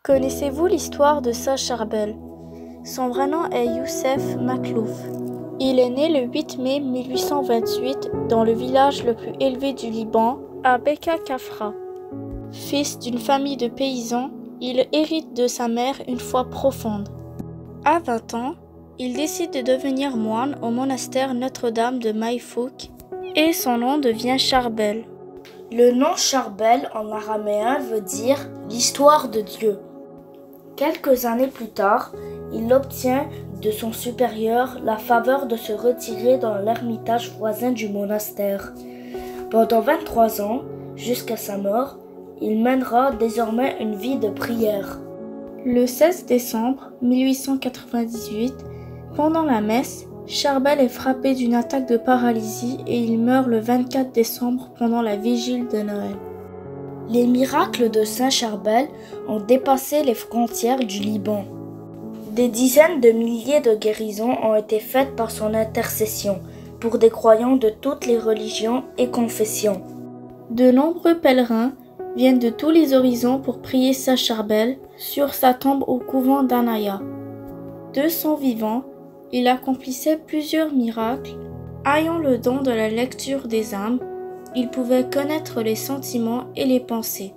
Connaissez-vous l'histoire de Saint Charbel? Son vrai nom est Youssef Maklouf. Il est né le 8 mai 1828 dans le village le plus élevé du Liban, à Beka Kafra. Fils d'une famille de paysans, il hérite de sa mère une foi profonde. À 20 ans, il décide de devenir moine au monastère Notre-Dame de Maïfouk et son nom devient Charbel. Le nom Charbel en araméen veut dire « l'histoire de Dieu ». Quelques années plus tard, il obtient de son supérieur la faveur de se retirer dans l'ermitage voisin du monastère. Pendant 23 ans, jusqu'à sa mort, il mènera désormais une vie de prière. Le 16 décembre 1898, pendant la messe, Charbel est frappé d'une attaque de paralysie et il meurt le 24 décembre pendant la vigile de Noël. Les miracles de Saint Charbel ont dépassé les frontières du Liban. Des dizaines de milliers de guérisons ont été faites par son intercession pour des croyants de toutes les religions et confessions. De nombreux pèlerins viennent de tous les horizons pour prier Saint Charbel sur sa tombe au couvent d'Anaya. De son vivant, il accomplissait plusieurs miracles. Ayant le don de la lecture des âmes, il pouvait connaître les sentiments et les pensées.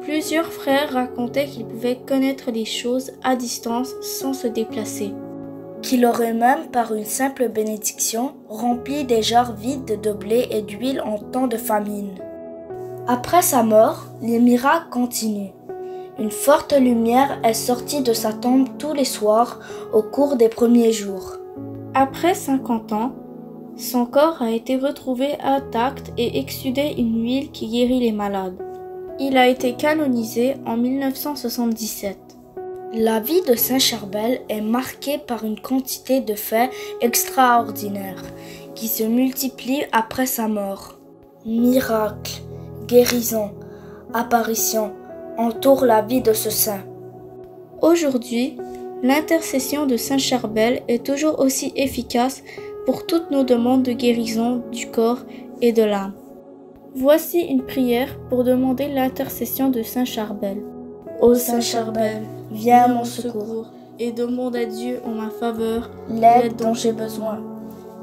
Plusieurs frères racontaient qu'il pouvait connaître les choses à distance sans se déplacer. Qu'il aurait même, par une simple bénédiction, rempli des jarres vides de blé et d'huile en temps de famine. Après sa mort, les miracles continuent. Une forte lumière est sortie de sa tombe tous les soirs au cours des premiers jours. Après 50 ans, son corps a été retrouvé intact et exsudait une huile qui guérit les malades. Il a été canonisé en 1977. La vie de Saint Charbel est marquée par une quantité de faits extraordinaires qui se multiplient après sa mort. Miracles, guérisons, apparitions entourent la vie de ce saint. Aujourd'hui, l'intercession de Saint Charbel est toujours aussi efficace pour toutes nos demandes de guérison du corps et de l'âme. Voici une prière pour demander l'intercession de Saint Charbel. Ô Saint Charbel, viens à mon secours et demande à Dieu en ma faveur l'aide dont j'ai besoin.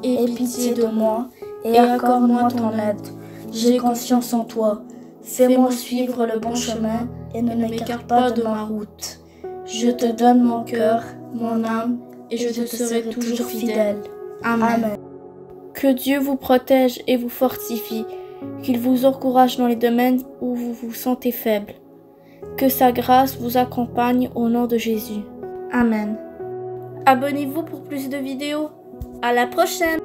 Aie pitié de moi et accorde-moi ton aide. J'ai confiance en toi. Fais-moi suivre le bon chemin et ne m'écarte pas de ma route. Je te donne mon cœur, mon âme et je te serai toujours fidèle. Amen. Que Dieu vous protège et vous fortifie, qu'il vous encourage dans les domaines où vous vous sentez faible. Que sa grâce vous accompagne au nom de Jésus. Amen. Abonnez-vous pour plus de vidéos. À la prochaine!